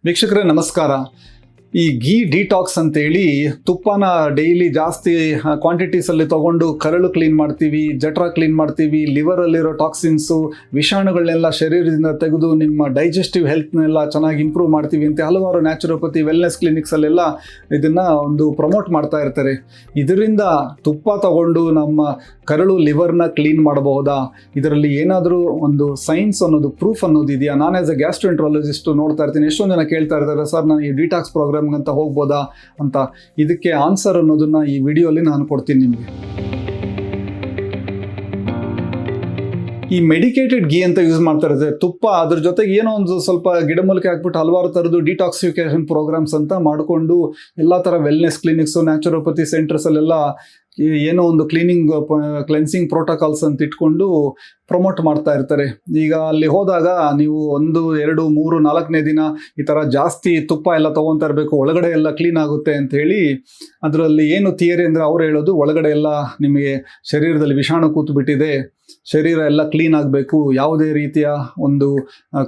ವೀಕ್ಷಕರೇ ನಮಸ್ಕಾರ. ಈ ಘೀ ಡಿಟಾಕ್ಸ್ ಅಂತೇಳಿ ತುಪ್ಪನ ಡೈಲಿ ಜಾಸ್ತಿ ಕ್ವಾಂಟಿಟೀಸಲ್ಲಿ ತೊಗೊಂಡು ಕರಳು ಕ್ಲೀನ್ ಮಾಡ್ತೀವಿ, ಜಠರ ಕ್ಲೀನ್ ಮಾಡ್ತೀವಿ, ಲಿವರಲ್ಲಿರೋ ಟಾಕ್ಸಿನ್ಸು ವಿಷಾಣುಗಳನ್ನೆಲ್ಲ ಶರೀರದಿಂದ ತೆಗೆದು ನಿಮ್ಮ ಡೈಜೆಸ್ಟಿವ್ ಹೆಲ್ತ್ನೆಲ್ಲ ಚೆನ್ನಾಗಿ ಇಂಪ್ರೂವ್ ಮಾಡ್ತೀವಿ ಅಂತ ಹಲವಾರು ನ್ಯಾಚುರೋಪತಿ ವೆಲ್ನೆಸ್ ಕ್ಲಿನಿಕ್ಸಲ್ಲೆಲ್ಲ ಇದನ್ನು ಒಂದು ಪ್ರಮೋಟ್ ಮಾಡ್ತಾ ಇರ್ತಾರೆ. ಇದರಿಂದ ತುಪ್ಪ ತಗೊಂಡು ನಮ್ಮ ಕರಳು ಲಿವರ್ನ ಕ್ಲೀನ್ ಮಾಡಬಹುದಾ, ಇದರಲ್ಲಿ ಏನಾದರೂ ಒಂದು ಸೈನ್ಸ್ ಅನ್ನೋದು ಪ್ರೂಫ್ ಅನ್ನೋದು ಇದೆಯಾ? ನಾನು ಆ್ಯಸ್ ಎ ಗ್ಯಾಸ್ಟ್ರೋಎಂಟ್ರಾಲಜಿಸ್ಟ್ ನೋಡ್ತಾ ಇರ್ತೀನಿ, ಎಷ್ಟೊಂದು ಜನ ಕೇಳ್ತಾ ಇರ್ತಾರೆ, ಸರ್ ನಾನು ಈ ಡಿಟಾಕ್ಸ್ ಪ್ರೋಗ್ರಾಮ್ ಅಂತ ಹೋಗ್ಬೋದಾ ಅಂತ. ಇದಕ್ಕೆ ಆನ್ಸರ್ ಅನ್ನೋದನ್ನ ಈ ವಿಡಿಯೋಲಿ ನಾನು ಕೊಡ್ತೀನಿ ನಿಮಗೆ. ಈ ಮೆಡಿಕೇಟೆಡ್ ಘೀ ಅಂತ ಯೂಸ್ ಮಾಡ್ತಾ ಇರುತ್ತೆ ತುಪ್ಪ, ಅದ್ರ ಜೊತೆಗೆ ಏನೋ ಒಂದು ಸ್ವಲ್ಪ ಗಿಡಮೂಲಿಕೆ ಹಾಕ್ಬಿಟ್ಟು ಹಲವಾರು ಥರದ್ದು ಡಿಟಾಕ್ಸಿಫಿಕೇಶನ್ ಪ್ರೋಗ್ರಾಮ್ಸ್ ಅಂತ ಮಾಡಿಕೊಂಡು ಎಲ್ಲ ಥರ ವೆಲ್ನೆಸ್ ಕ್ಲಿನಿಕ್ಸು ನ್ಯಾಚುರೋಪತಿ ಸೆಂಟರ್ಸಲ್ಲೆಲ್ಲ ಏನೋ ಒಂದು ಕ್ಲೆನ್ಸಿಂಗ್ ಪ್ರೋಟೋಕಾಲ್ಸ್ ಅಂತ ಇಟ್ಕೊಂಡು ಪ್ರಮೋಟ್ ಮಾಡ್ತಾ ಇರ್ತಾರೆ. ಈಗ ಅಲ್ಲಿ ಹೋದಾಗ ನೀವು 1, 2, 3, 4ನೇ ದಿನ ಈ ಥರ ಜಾಸ್ತಿ ತುಪ್ಪ ಎಲ್ಲ ತೊಗೊತಾ ಇರಬೇಕು, ಒಳಗಡೆ ಎಲ್ಲ ಕ್ಲೀನ್ ಆಗುತ್ತೆ ಅಂತ ಹೇಳಿ ಅದರಲ್ಲಿ ಏನು ಥಿಯರಿ ಅಂದರೆ ಅವ್ರು ಹೇಳೋದು, ಒಳಗಡೆ ಎಲ್ಲ ನಿಮಗೆ ಶರೀರದಲ್ಲಿ ವಿಷಾಣು ಕೂತ್ಬಿಟ್ಟಿದೆ, ಶರೀರ ಎಲ್ಲ ಕ್ಲೀನ್ ಆಗಬೇಕು, ಯಾವುದೇ ರೀತಿಯ ಒಂದು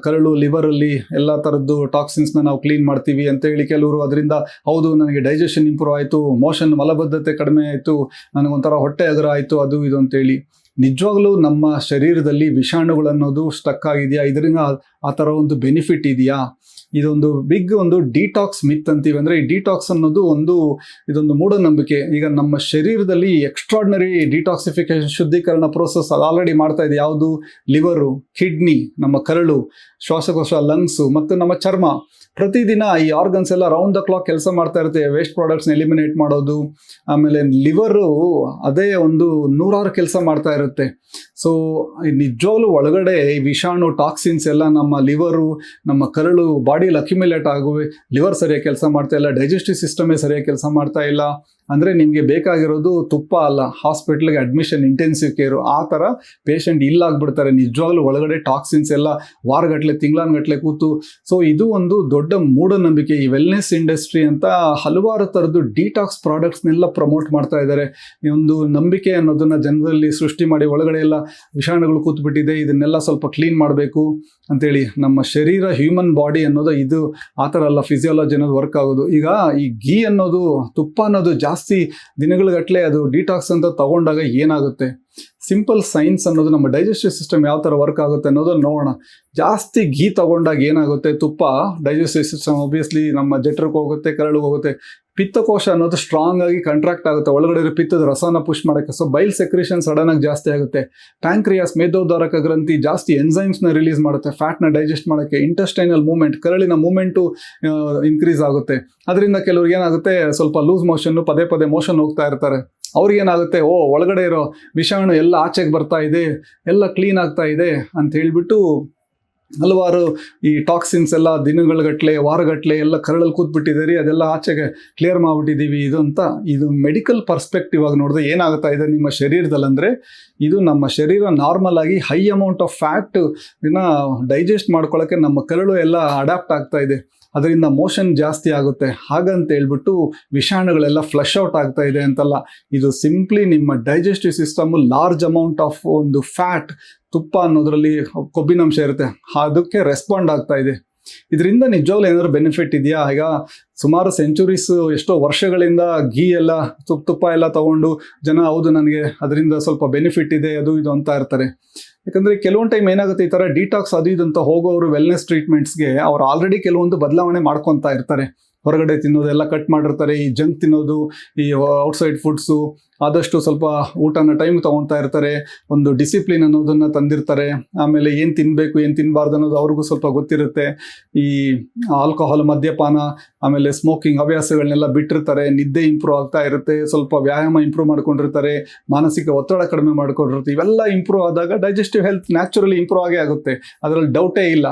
ಕರಳು ಲಿವರಲ್ಲಿ ಎಲ್ಲ ಥರದ್ದು ಟಾಕ್ಸಿನ್ಸ್ನ ನಾವು ಕ್ಲೀನ್ ಮಾಡ್ತೀವಿ ಅಂತ ಹೇಳಿ ಕೆಲವರು. ಅದರಿಂದ ಹೌದು ನನಗೆ ಡೈಜೆಷನ್ ಇಂಪ್ರೂವ್ ಆಯಿತು, ಮೋಷನ್ ಮಲಬದ್ಧತೆ ಕಡಿಮೆ ಆಯಿತು, ನನಗೊಂಥರ ಹೊಟ್ಟೆ ಅಗರ ಆಯಿತು, ಅದು ಇದು ಅಂತೇಳಿ. ನಿಜವಾಗ್ಲೂ ನಮ್ಮ ಶರೀರದಲ್ಲಿ ವಿಷಾಣುಗಳನ್ನೋದು ಸ್ಟಕ್ ಆಗಿದೆಯಾ? ಇದರಿಂದ ಆ ಥರ ಒಂದು ಬೆನಿಫಿಟ್ ಇದೆಯಾ? ಇದೊಂದು ಬಿಗ್ ಒಂದು ಡಿಟಾಕ್ಸ್ ಮಿತ್ ಅಂತೀವಿ. ಅಂದರೆ ಈ ಡಿಟಾಕ್ಸ್ ಅನ್ನೋದು ಇದೊಂದು ಮೂಢನಂಬಿಕೆ. ಈಗ ನಮ್ಮ ಶರೀರದಲ್ಲಿ ಎಕ್ಸ್ಟ್ರಾರ್ಡಿನರಿ ಡಿಟಾಕ್ಸಿಫಿಕೇಶನ್ ಶುದ್ಧೀಕರಣ ಪ್ರೋಸೆಸ್ ಅದು ಆಲ್ರೆಡಿ ಮಾಡ್ತಾ ಇದೆ. ಯಾವುದು? ಲಿವರು, ಕಿಡ್ನಿ, ನಮ್ಮ ಕರಳು, ಶ್ವಾಸಕೋಶ, ಲಂಗ್ಸು ಮತ್ತು ನಮ್ಮ ಚರ್ಮ. ಪ್ರತಿದಿನ ಈ ಆರ್ಗನ್ಸ್ ಎಲ್ಲ ರೌಂಡ್ ದ ಕ್ಲಾಕ್ ಕೆಲಸ ಮಾಡ್ತಾ ಇರುತ್ತೆ, ವೇಸ್ಟ್ ಪ್ರಾಡಕ್ಟ್ಸ್ನ ಎಲಿಮಿನೇಟ್ ಮಾಡೋದು. ಆಮೇಲೆ ಲಿವರು ಅದೇ ಒಂದು 100 ಕೆಲಸ ಮಾಡ್ತಾ ಇರುತ್ತೆ. ಸೊ ನಿಜವಾಗ್ಲೂ ಒಳಗಡೆ ಈ ವಿಷಾಣು ಟಾಕ್ಸಿನ್ಸ್ ಎಲ್ಲ ನಮ್ಮ ಲಿವರು, ನಮ್ಮ ಕರಳು ಬಾಡಿಯಲ್ಲಿ ಅಕ್ಯುಮುಲೇಟ್ ಆಗುವೆ. ಲಿವರ್ ಸರಿಯಾಗಿ ಕೆಲಸ ಮಾಡ್ತಾ ಇಲ್ಲ, ಡೈಜೆಸ್ಟಿವ್ ಸಿಸ್ಟಮೇ ಸರಿಯಾಗಿ ಕೆಲಸ ಮಾಡ್ತಾ ಇಲ್ಲ. ಅಂದರೆ ನಿಮಗೆ ಬೇಕಾಗಿರೋದು ತುಪ್ಪ ಅಲ್ಲ, ಹಾಸ್ಪಿಟ್ಲಿಗೆ ಅಡ್ಮಿಷನ್, ಇಂಟೆನ್ಸಿವ್ ಕೇರು. ಆ ಥರ ಪೇಷಂಟ್ ಇಲ್ಲಾಗ್ಬಿಡ್ತಾರೆ. ನಿಜವಾಗ್ಲೂ ಒಳಗಡೆ ಟಾಕ್ಸಿನ್ಸ್ ಎಲ್ಲ ವಾರಗಟ್ಟಲೆ, ತಿಂಗಳಾನ್ಗಟ್ಟಲೆ ಕೂತು. ಸೊ ಇದು ಒಂದು ದೊಡ್ಡ ಮೂಢನಂಬಿಕೆ. ಈ ವೆಲ್ನೆಸ್ ಇಂಡಸ್ಟ್ರಿ ಅಂತ ಹಲವಾರು ಥರದ್ದು ಡಿಟಾಕ್ಸ್ ಪ್ರಾಡಕ್ಟ್ಸ್ನೆಲ್ಲ ಪ್ರಮೋಟ್ ಮಾಡ್ತಾ ಇದ್ದಾರೆ. ಈ ಒಂದು ನಂಬಿಕೆ ಅನ್ನೋದನ್ನು ಜನರಲ್ಲಿ ಸೃಷ್ಟಿ ಮಾಡಿ, ಒಳಗಡೆ ಎಲ್ಲ ವಿಷಾಣುಗಳು ಕೂತ್ಬಿಟ್ಟಿದೆ, ಇದನ್ನೆಲ್ಲ ಸ್ವಲ್ಪ ಕ್ಲೀನ್ ಮಾಡಬೇಕು ಅಂತೇಳಿ. ನಮ್ಮ ಶರೀರ, ಹ್ಯೂಮನ್ ಬಾಡಿ ಅನ್ನೋದು ಇದು ಆ ಥರ ಅಲ್ಲ, ಫಿಸಿಯಾಲಜಿ ಅನ್ನೋದು ವರ್ಕ್ ಆಗೋದು. ಈಗ ಈ ಘೀ ಅನ್ನೋದು, ತುಪ್ಪ ಅನ್ನೋದು ಜಾಸ್ತಿ ದಿನಗಳಿಗಟ್ಟಲೆ ಅದು ಡಿಟಾಕ್ಸ್ ಅಂತ ತಗೊಂಡಾಗ ಏನಾಗುತ್ತೆ? ಸಿಂಪಲ್ ಸೈನ್ಸ್ ಅನ್ನೋದು, ನಮ್ಮ ಡೈಜೆಸ್ಟಿವ್ ಸಿಸ್ಟಮ್ ಯಾವ ಥರ ವರ್ಕ್ ಆಗುತ್ತೆ ಅನ್ನೋದನ್ನು ನೋಡೋಣ. ಜಾಸ್ತಿ ಘೀ ತಗೊಂಡಾಗ ಏನಾಗುತ್ತೆ? ತುಪ್ಪ ಡೈಜೆಸ್ಟಿವ್ ಸಿಸ್ಟಮ್ ಆಬ್ವಿಯಸ್ಲಿ ನಮ್ಮ ಜಠರಕ್ಕೆ ಹೋಗುತ್ತೆ, ಕರಳಿಗೆ ಹೋಗುತ್ತೆ. ಪಿತ್ತಕೋಶ ಅನ್ನೋದು ಸ್ಟ್ರಾಂಗ್ ಆಗಿ ಕಂಟ್ರಾಕ್ಟ್ ಆಗುತ್ತೆ, ಒಳಗಡೆ ಇರೋ ಪಿತ್ತದ ರಸನ ಪುಷ್ ಮಾಡೋಕ್ಕೆ. ಸೊ ಬೈಲ್ ಸೆಕ್ರೇಷನ್ ಸಡನ್ ಆಗಿ ಜಾಸ್ತಿ ಆಗುತ್ತೆ. ಪ್ಯಾಂಕ್ರಿಯಾಸ್, ಮೇದೋದ್ವಾರಕ ಗ್ರಂಥಿ ಜಾಸ್ತಿ ಎನ್ಸೈಮ್ಸ್ನ ರಿಲೀಸ್ ಮಾಡುತ್ತೆ ಫ್ಯಾಟ್ನ ಡೈಜೆಸ್ಟ್ ಮಾಡೋಕ್ಕೆ. ಇಂಟೆಸ್ಟೈನಲ್ ಮೂವ್ಮೆಂಟ್, ಕರಳಿನ ಮೂವ್ಮೆಂಟು ಇನ್ಕ್ರೀಸ್ ಆಗುತ್ತೆ. ಅದರಿಂದ ಕೆಲವ್ರಿಗೆ ಏನಾಗುತ್ತೆ, ಸ್ವಲ್ಪ ಲೂಸ್ ಮೋಷನ್ನು, ಪದೇ ಪದೇ ಮೋಷನ್ ಹೋಗ್ತಾ ಇರ್ತಾರೆ. ಅವ್ರಿಗೇನಾಗುತ್ತೆ, ಒಳಗಡೆ ಇರೋ ವಿಷಾಣು ಎಲ್ಲ ಆಚೆಗೆ ಬರ್ತಾ ಇದೆ, ಎಲ್ಲ ಕ್ಲೀನ್ ಆಗ್ತಾ ಇದೆ ಅಂತ ಹೇಳಿಬಿಟ್ಟು ಹಲವಾರು ಈ ಟಾಕ್ಸಿನ್ಸ್ ಎಲ್ಲ ದಿನಗಳಗಟ್ಟಲೆ, ವಾರಗಟ್ಟಲೆ ಎಲ್ಲ ಕರಳಲ್ಲಿ ಕೂತ್ಬಿಟ್ಟಿದ್ದೀರಿ, ಅದೆಲ್ಲ ಆಚೆಗೆ ಕ್ಲಿಯರ್ ಮಾಡಿಬಿಟ್ಟಿದ್ದೀವಿ ಇದು ಅಂತ. ಇದು ಮೆಡಿಕಲ್ ಪರ್ಸ್ಪೆಕ್ಟಿವ್ ಆಗಿ ನೋಡಿದ್ರೆ ಏನಾಗ್ತಾ ಇದೆ ನಿಮ್ಮ ಶರೀರದಲ್ಲಿ ಅಂದರೆ, ಇದು ನಮ್ಮ ಶರೀರ ನಾರ್ಮಲ್ ಆಗಿ high amount of fat digest ಮಾಡ್ಕೊಳ್ಳೋಕ್ಕೆ ನಮ್ಮ ಕರಳು ಎಲ್ಲ ಅಡ್ಯಾಪ್ಟ್ ಆಗ್ತಾ ಇದೆ. ಅದರಿಂದ ಮೋಷನ್ ಜಾಸ್ತಿ ಆಗುತ್ತೆ. ಹಾಗಂತ ಹೇಳ್ಬಿಟ್ಟು ವಿಷಾಣುಗಳೆಲ್ಲ ಫ್ಲಶ್ ಔಟ್ ಆಗ್ತಾ ಇದೆ ಅಂತಲ್ಲ. ಇದು ಸಿಂಪ್ಲಿ ನಿಮ್ಮ digestive system large amount of ಒಂದು ಫ್ಯಾಟ್, ತುಪ್ಪ ಅನ್ನೋದ್ರಲ್ಲಿ ಕೊಬ್ಬಿನಂಶ ಇರುತ್ತೆ, ಅದಕ್ಕೆ ರೆಸ್ಪಾಂಡ್ ಆಗ್ತಾ ಇದೆ. ಇದರಿಂದ ನಿಜವಾಗ್ಲೂ ಏನಾದ್ರು ಬೆನಿಫಿಟ್ ಇದೆಯಾ? ಈಗ ಸುಮಾರು ಸೆಂಚುರೀಸ್, ಎಷ್ಟೋ ವರ್ಷಗಳಿಂದ ಘೀ ಎಲ್ಲ, ತುಪ್ಪ ಎಲ್ಲ ತಗೊಂಡು ಜನ ಹೌದು ನನಗೆ ಅದರಿಂದ ಸ್ವಲ್ಪ ಬೆನಿಫಿಟ್ ಇದೆ, ಅದು ಇದು ಅಂತ ಇರ್ತಾರೆ. ಯಾಕಂದರೆ ಕೆಲವೊಂದು ಟೈಮ್ ಏನಾಗುತ್ತೆ, ಈ ಥರ ಡಿಟಾಕ್ಸ್ ಅದು ಇದು ಅಂತ ಹೋಗೋರು ವೆಲ್ನೆಸ್ ಟ್ರೀಟ್ಮೆಂಟ್ಸ್ಗೆ ಅವ್ರು ಆಲ್ರೆಡಿ ಕೆಲವೊಂದು ಬದಲಾವಣೆ ಮಾಡ್ಕೊತಾ ಇರ್ತಾರೆ. ಹೊರಗಡೆ ತಿನ್ನೋದೆಲ್ಲ ಕಟ್ ಮಾಡಿರ್ತಾರೆ, ಈ ಜಂಕ್ ತಿನ್ನೋದು, ಈ ಔಟ್ಸೈಡ್ ಫುಡ್ಸು, ಆದಷ್ಟು ಸ್ವಲ್ಪ ಊಟನ ಟೈಮ್ ತೊಗೊತಾ ಇರ್ತಾರೆ, ಒಂದು ಡಿಸಿಪ್ಲಿನ್ ಅನ್ನೋದನ್ನು ತಂದಿರ್ತಾರೆ. ಆಮೇಲೆ ಏನು ತಿನ್ನಬೇಕು ಏನು ತಿನ್ನಬಾರ್ದು ಅನ್ನೋದು ಅವ್ರಿಗೂ ಸ್ವಲ್ಪ ಗೊತ್ತಿರುತ್ತೆ. ಈ ಆಲ್ಕೋಹಾಲ್, ಮದ್ಯಪಾನ, ಆಮೇಲೆ ಸ್ಮೋಕಿಂಗ್ ಹವ್ಯಾಸಗಳನ್ನೆಲ್ಲ ಬಿಟ್ಟಿರ್ತಾರೆ. ನಿದ್ದೆ ಇಂಪ್ರೂವ್ ಆಗ್ತಾ ಇರುತ್ತೆ, ಸ್ವಲ್ಪ ವ್ಯಾಯಾಮ ಇಂಪ್ರೂವ್ ಮಾಡ್ಕೊಂಡಿರ್ತಾರೆ, ಮಾನಸಿಕ ಒತ್ತಡ ಕಡಿಮೆ ಮಾಡ್ಕೊಂಡಿರುತ್ತೆ. ಇವೆಲ್ಲ ಇಂಪ್ರೂವ್ ಆದಾಗ ಡೈಜೆಸ್ಟಿವ್ ಹೆಲ್ತ್ ನ್ಯಾಚುರಲಿ ಇಂಪ್ರೂವ್ ಆಗೇ ಆಗುತ್ತೆ, ಅದರಲ್ಲಿ ಡೌಟೇ ಇಲ್ಲ.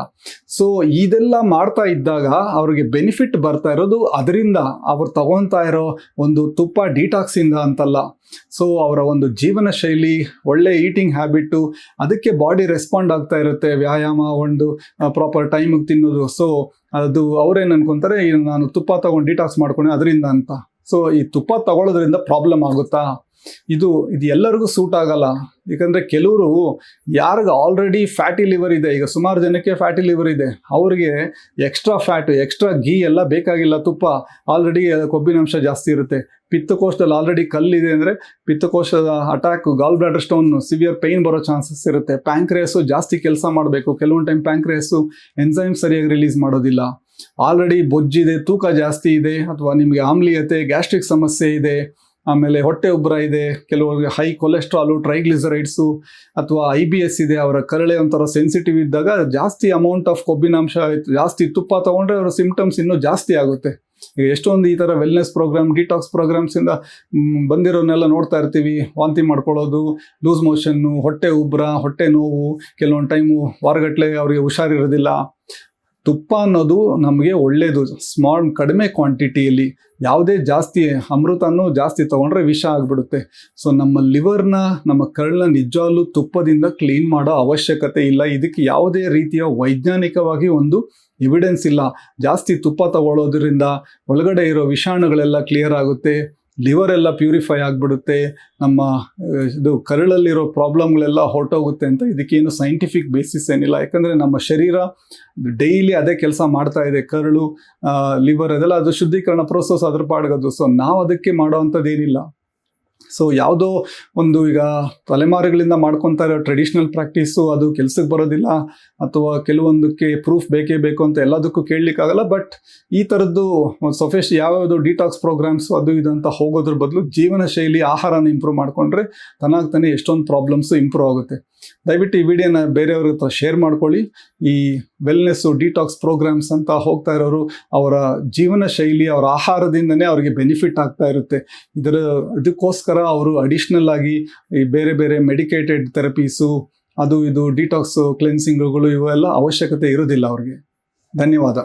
ಸೊ ಇದೆಲ್ಲ ಮಾಡ್ತಾ ಇದ್ದಾಗ ಅವ್ರಿಗೆ ಬೆನಿಫಿಟ್ ಬರ್ತಾ ಇರೋದು ಅದರಿಂದ, ಅವ್ರು ತಗೊತಾ ಇರೋ ಒಂದು ತುಪ್ಪ ಡಿಟಾಕ್ಸಿಂದ ಅಂತಲ್ಲ. ಸೊ ಅವರ ಒಂದು ಜೀವನ ಶೈಲಿ, ಒಳ್ಳೆ ಈಟಿಂಗ್ ಹ್ಯಾಬಿಟ್ಟು, ಅದಕ್ಕೆ ಬಾಡಿ ರೆಸ್ಪಾಂಡ್ ಆಗ್ತಾ ಇರುತ್ತೆ. ವ್ಯಾಯಾಮ, ಒಂದು ಪ್ರಾಪರ್ ಟೈಮಿಗೆ ತಿನ್ನೋದು. ಸೊ ಅದು ಅವ್ರೇನು ಅನ್ಕೊಂತಾರೆ, ನಾನು ತುಪ್ಪ ತಗೊಂಡು ಡಿಟಾಕ್ಸ್ ಮಾಡ್ಕೊಂಡೆ ಅದರಿಂದ ಅಂತ. ಸೊ ಈ ತುಪ್ಪ ತಗೊಳ್ಳೋದ್ರಿಂದ ಪ್ರಾಬ್ಲಮ್ ಆಗುತ್ತಾ? ಇದು ಎಲ್ಲರಿಗೂ ಸೂಟ್ ಆಗಲ್ಲ. ಯಾಕಂದರೆ ಕೆಲವರು ಯಾರಿಗೆ ಆಲ್ರೆಡಿ ಫ್ಯಾಟಿ ಲಿವರ್ ಇದೆ, ಈಗ ಸುಮಾರು ಜನಕ್ಕೆ ಫ್ಯಾಟಿ ಲಿವರ್ ಇದೆ, ಅವರಿಗೆ ಎಕ್ಸ್ಟ್ರಾ ಫ್ಯಾಟು ಎಕ್ಸ್ಟ್ರಾ ಗೀ ಎಲ್ಲ ಬೇಕಾಗಿಲ್ಲ. ತುಪ್ಪ ಆಲ್ರೆಡಿ ಕೊಬ್ಬಿನಾಂಶ ಜಾಸ್ತಿ ಇರುತ್ತೆ. ಪಿತ್ತಕೋಶದಲ್ಲಿ ಆಲ್ರೆಡಿ ಕಲ್ಲಿದೆ ಅಂದರೆ ಪಿತ್ತಕೋಶದ attack, gallbladder stone, severe pain ಬರೋ ಚಾನ್ಸಸ್ ಇರುತ್ತೆ. ಪ್ಯಾಂಕ್ರಿಯಾಸು ಜಾಸ್ತಿ ಕೆಲಸ ಮಾಡಬೇಕು. ಕೆಲವೊಂದು ಟೈಮ್ ಪ್ಯಾಂಕ್ರಿಯಾಸು ಎನ್ಸೈಮ್ ಸರಿಯಾಗಿ ರಿಲೀಸ್ ಮಾಡೋದಿಲ್ಲ. ಆಲ್ರೆಡಿ ಬೊಜ್ಜಿದೆ, ತೂಕ ಜಾಸ್ತಿ ಇದೆ, ಅಥವಾ ನಿಮಗೆ ಆಮ್ಲೀಯತೆ, ಗ್ಯಾಸ್ಟ್ರಿಕ್ ಸಮಸ್ಯೆ ಇದೆ, ಆಮೇಲೆ ಹೊಟ್ಟೆ ಉಬ್ಬರ ಇದೆ, ಕೆಲವರಿಗೆ ಹೈ ಕೊಲೆಸ್ಟ್ರಾಲು, ಟ್ರೈಗ್ಲಿಸರೈಡ್ಸು, ಅಥವಾ IBS ಇದೆ, ಅವರ ಕರಳೆ ಒಂಥರ ಸೆನ್ಸಿಟಿವ್ ಇದ್ದಾಗ ಜಾಸ್ತಿ ಅಮೌಂಟ್ ಆಫ್ ಕೊಬ್ಬಿನಾಂಶ, ಜಾಸ್ತಿ ತುಪ್ಪ ತೊಗೊಂಡ್ರೆ ಅವರ ಸಿಂಪ್ಟಮ್ಸ್ ಇನ್ನೂ ಜಾಸ್ತಿ ಆಗುತ್ತೆ. ಈಗ ಎಷ್ಟೊಂದು ಈ ಥರ ವೆಲ್ನೆಸ್ ಪ್ರೋಗ್ರಾಮ್, ಡಿಟಾಕ್ಸ್ ಪ್ರೋಗ್ರಾಮ್ಸಿಂದ ಬಂದಿರೋನೆಲ್ಲ ನೋಡ್ತಾ ಇರ್ತೀವಿ. ವಾಂತಿ ಮಾಡ್ಕೊಳ್ಳೋದು, ಲೂಸ್ ಮೋಷನ್ನು, ಹೊಟ್ಟೆ ಉಬ್ಬರ, ಹೊಟ್ಟೆ ನೋವು, ಕೆಲವೊಂದು ಟೈಮು ವಾರಗಟ್ಟಲೆ ಅವರಿಗೆ ಹುಷಾರಿರೋದಿಲ್ಲ. ತುಪ್ಪ ಅನ್ನೋದು ನಮಗೆ ಒಳ್ಳೆಯದು, ಕಡಿಮೆ ಕ್ವಾಂಟಿಟಿಯಲ್ಲಿ. ಯಾವುದೇ ಜಾಸ್ತಿ ಅಮೃತನೂ ಜಾಸ್ತಿ ತೊಗೊಂಡ್ರೆ ವಿಷ ಆಗಿಬಿಡುತ್ತೆ. ಸೊ ನಮ್ಮ ಲಿವರ್ನ, ನಮ್ಮ ಕರಳನ್ನ ನಿಜವಾಗ್ಲೂ ತುಪ್ಪದಿಂದ ಕ್ಲೀನ್ ಮಾಡೋ ಅವಶ್ಯಕತೆ ಇಲ್ಲ. ಇದಕ್ಕೆ ಯಾವುದೇ ರೀತಿಯ ವೈಜ್ಞಾನಿಕವಾಗಿ ಒಂದು ಎವಿಡೆನ್ಸ್ ಇಲ್ಲ. ಜಾಸ್ತಿ ತುಪ್ಪ ತಗೊಳ್ಳೋದ್ರಿಂದ ಒಳಗಡೆ ಇರೋ ವಿಷಾಣುಗಳೆಲ್ಲ ಕ್ಲಿಯರ್ ಆಗುತ್ತೆ, ಲಿವರ್ ಎಲ್ಲ ಪ್ಯೂರಿಫೈ ಆಗಿಬಿಡುತ್ತೆ, ನಮ್ಮ ಇದು ಕರಳಲ್ಲಿರೋ ಪ್ರಾಬ್ಲಮ್ಗಳೆಲ್ಲ ಹೊರಟೋಗುತ್ತೆ ಅಂತ ಇದಕ್ಕೇನು ಸೈಂಟಿಫಿಕ್ ಬೇಸಿಸ್ ಏನಿಲ್ಲ. ಯಾಕಂದರೆ ನಮ್ಮ ಶರೀರ ಡೈಲಿ ಅದೇ ಕೆಲಸ ಮಾಡ್ತಾ ಇದೆ. ಕರಳು, ಲಿವರ್ ಅದೆಲ್ಲ ಅದು ಶುದ್ಧೀಕರಣ ಪ್ರೋಸೆಸ್ ಅದ್ರ ಪಾಡ್ಗದು. ಸೊ ನಾವು ಅದಕ್ಕೆ ಮಾಡೋ ಅಂಥದ್ದೇನಿಲ್ಲ. ಸೊ ಯಾವುದೋ ಒಂದು ಈಗ ತಲೆಮಾರುಗಳಿಂದ ಮಾಡ್ಕೊತಾ ಇರೋ ಟ್ರೆಡಿಷ್ನಲ್ ಪ್ರಾಕ್ಟೀಸು ಅದು ಕೆಲ್ಸಕ್ಕೆ ಬರೋದಿಲ್ಲ, ಅಥವಾ ಕೆಲವೊಂದಕ್ಕೆ ಪ್ರೂಫ್ ಬೇಕೇ ಬೇಕು ಅಂತ ಎಲ್ಲದಕ್ಕೂ ಕೇಳಲಿಕ್ಕಾಗಲ್ಲ. ಬಟ್ ಈ ಥರದ್ದು ಯಾವ್ಯಾವುದು ಡಿಟಾಕ್ಸ್ ಪ್ರೋಗ್ರಾಮ್ಸು ಅದು ಇದು ಅಂತ ಹೋಗೋದ್ರ ಬದಲು ಜೀವನ ಶೈಲಿ, ಆಹಾರನ ಇಂಪ್ರೂವ್ ಮಾಡಿಕೊಂಡ್ರೆ ತಾನೇ ಎಷ್ಟೊಂದು ಪ್ರಾಬ್ಲಮ್ಸು ಇಂಪ್ರೂವ್ ಆಗುತ್ತೆ. ದಯವಿಟ್ಟು ಈ ವಿಡಿಯೋನ ಬೇರೆಯವ್ರ ಹತ್ರ ಶೇರ್ ಮಾಡ್ಕೊಳ್ಳಿ. ಈ ವೆಲ್ನೆಸ್ಸು, ಡಿಟಾಕ್ಸ್ ಪ್ರೋಗ್ರಾಮ್ಸ್ ಅಂತ ಹೋಗ್ತಾ ಇರೋರು ಅವರ ಜೀವನ ಶೈಲಿ, ಅವರ ಆಹಾರದಿಂದನೇ ಅವರಿಗೆ ಬೆನಿಫಿಟ್ ಆಗ್ತಾ ಇರುತ್ತೆ. ಇದಕ್ಕೋಸ್ಕರ ಅವರು ಅಡಿಷ್ನಲ್ ಆಗಿ ಈ ಬೇರೆ ಬೇರೆ ಮೆಡಿಕೇಟೆಡ್ ಥೆರಪೀಸು, ಅದು ಇದು ಡಿಟಾಕ್ಸ್ ಕ್ಲೆನ್ಸಿಂಗ್ಗಳು ಇವೆಲ್ಲ ಅವಶ್ಯಕತೆ ಇರೋದಿಲ್ಲ ಅವ್ರಿಗೆ. ಧನ್ಯವಾದ.